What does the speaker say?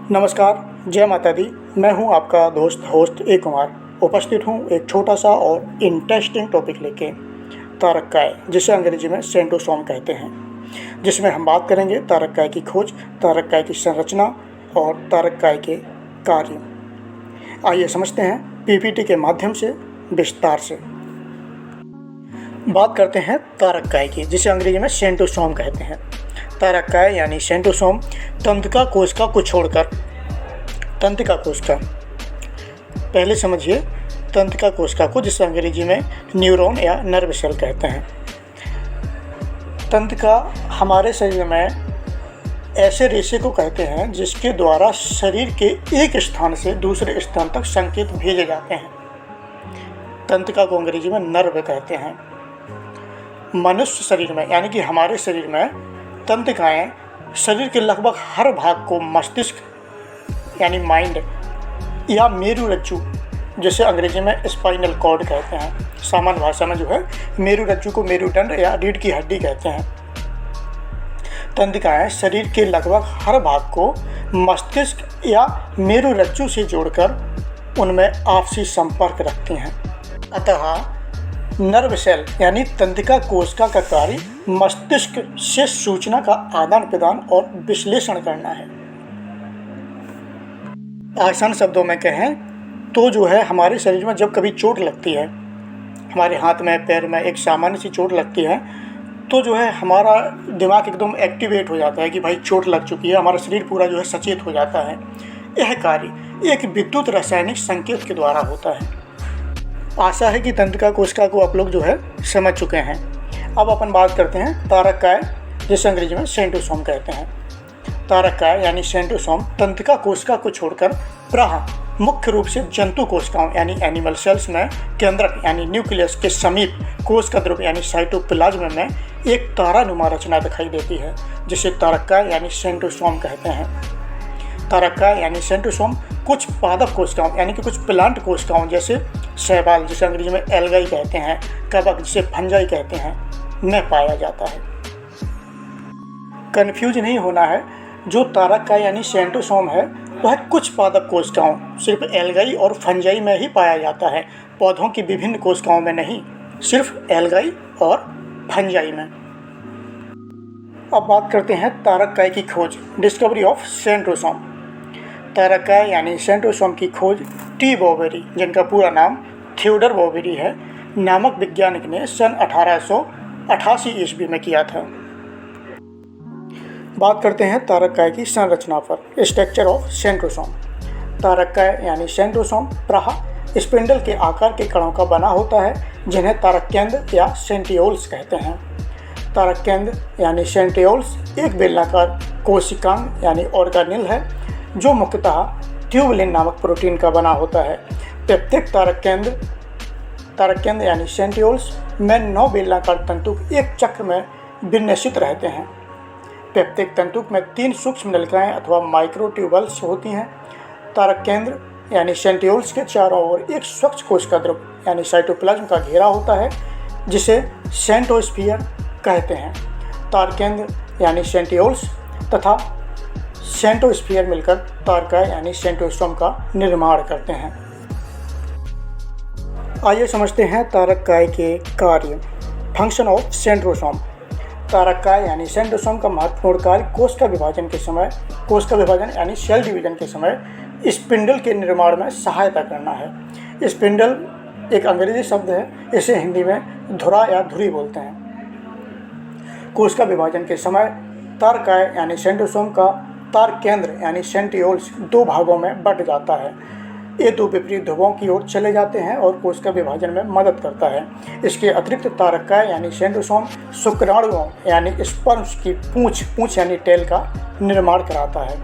नमस्कार, जय माता दी। मैं हूं आपका दोस्त होस्ट ए कुमार। उपस्थित हूं एक छोटा सा और इंटरेस्टिंग टॉपिक लेके, तारककाय, जिसे अंग्रेजी में सेंट्रोसोम कहते हैं, जिसमें हम बात करेंगे तारककाय की खोज, तारककाय की संरचना और तारककाय के कार्य। आइए समझते हैं पीपीटी के माध्यम से विस्तार से। बात करते हैं तारककाय की, जिसे अंग्रेजी में सेंट्रोसोम कहते हैं। तारककाय यानी सेंट्रोसोम तंत्रिका कोशिका को छोड़कर, तंत्रिका कोशिका, पहले समझिए तंत्रिका कोशिका को, जिसे अंग्रेजी में न्यूरॉन या नर्व सेल कहते हैं। तंत्रिका हमारे शरीर में ऐसे रेशे को कहते हैं जिसके द्वारा शरीर के एक स्थान से दूसरे स्थान तक संकेत भेजे जाते हैं। तंत्रिका को अंग्रेजी में नर्व कहते हैं। मनुष्य शरीर में यानी कि हमारे शरीर में तंत्रिकाएँ शरीर के लगभग हर भाग को मस्तिष्क यानी माइंड या मेरुरज्जु, जिसे अंग्रेजी में स्पाइनल कॉर्ड कहते हैं, सामान्य भाषा में जो है मेरुरज्जु को मेरुदंड या रीढ़ की हड्डी कहते हैं। तंत्रिकाएँ शरीर के लगभग हर भाग को मस्तिष्क या मेरुरज्जु से जोड़कर उनमें आपसी संपर्क रखती हैं। अतः नर्व सेल यानी तंत्रिका कोशिका का कार्य मस्तिष्क से सूचना का आदान प्रदान और विश्लेषण करना है। आसान शब्दों में कहें तो जो है हमारे शरीर में जब कभी चोट लगती है, हमारे हाथ में पैर में एक सामान्य सी चोट लगती है, तो जो है हमारा दिमाग एकदम एक्टिवेट हो जाता है कि भाई चोट लग चुकी है, हमारा शरीर पूरा जो है सचेत हो जाता है। यह कार्य एक विद्युत रासायनिक संकेत के द्वारा होता है। आशा है कि तंत्रिका कोशिका को आप लोग जो है समझ चुके हैं। अब अपन बात करते हैं तारककाय, जिसे अंग्रेजी में सेंट्रोसोम कहते हैं। तारककाय यानी सेंट्रोसोम तंत्रिका कोशिका को छोड़कर प्रायः मुख्य रूप से जंतु कोशिकाओं यानी एनिमल सेल्स में केंद्रक यानी न्यूक्लियस के समीप कोशिका ध्रुव यानी साइटोप्लाज्म में एक तारानुमा रचना दिखाई देती है, जिसे तारककाय यानी सेंट्रोसोम कहते हैं। तारककाय यानी सेंट्रोसोम कुछ पादप कोशिकाओं यानी कि कुछ प्लांट कोशिकाओं जैसे शैवाल, जिसे अंग्रेजी में एल्गाई कहते हैं, कवक जिसे फंजाई कहते हैं, में पाया जाता है। कन्फ्यूज नहीं होना है, जो तारककाय यानी सेंट्रोसोम है वह कुछ पादप कोशिकाओं सिर्फ एल्गाई और फंजाई में ही पाया जाता है, पौधों की विभिन्न कोशिकाओं में नहीं, सिर्फ एल्गाई और फंजाई में। अब बात करते हैं तारककाय की खोज, डिस्कवरी ऑफ सेंट्रोसोम। तारककाय यानी सेंट्रोसोम की खोज टी बॉवेरी, जिनका पूरा नाम थियोडर बॉवेरी है, नामक वैज्ञानिक ने सन 1888 ईस्वी में किया था। बात करते हैं तारककाय की संरचना पर, स्ट्रक्चर ऑफ सेंट्रोसोम। तारककाय यानी सेंट्रोसोम प्रायः स्पिंडल के आकार के कणों का बना होता है, जिन्हें तारक केंद्र या सेंट्रियोल्स कहते हैं। तारक केंद्र यानी सेंट्रियोल्स एक बेलनाकार कोशिकांग यानी ऑर्गेनेल है, जो मुख्यतः ट्यूबुलिन नामक प्रोटीन का बना होता है। प्रत्येक तारक केंद्र यानी सेंट्रियोल्स में 9 बेलनाकार तंतुक एक चक्र में विन्यसित रहते हैं। प्रत्येक तंतुक में 3 सूक्ष्म नलिकाएं अथवा माइक्रोट्यूबल्स होती हैं। तारक केंद्र यानी सेंट्रियोल्स के चारों ओर एक स्वच्छ कोशिका ध्रुव यानी साइटोप्लाज्म का घेरा होता है, जिसे सेंट्रोस्फीयर कहते हैं। तारक केंद्र यानी सेंट्रियोल्स तथा सेंट्रोस्फीयर मिलकर तारककाय यानी सेंट्रोसोम का निर्माण करते हैं। आइए समझते हैं तारककाय के कार्य, फंक्शन ऑफ सेंट्रोसोम। तारककाय यानी सेंट्रोसोम का महत्वपूर्ण कार्य कोशिका विभाजन यानी सेल डिवीजन के समय स्पिंडल के निर्माण में सहायता करना है। स्पिंडल एक अंग्रेजी शब्द है, इसे हिंदी में धुरा या धुरी बोलते हैं। कोशिका विभाजन के समय तारककाय यानी सेंट्रोसोम का तारक केंद्र यानी सेंट्रियोल्स 2 भागों में बंट जाता है। ये 2 विपरीत ध्रुवों की ओर चले जाते हैं और कोशिका विभाजन में मदद करता है। इसके अतिरिक्त तारककाय यानी सेंट्रोसोम शुक्राणुओं यानी स्पर्म्स की पूंछ यानी टेल का निर्माण कराता है।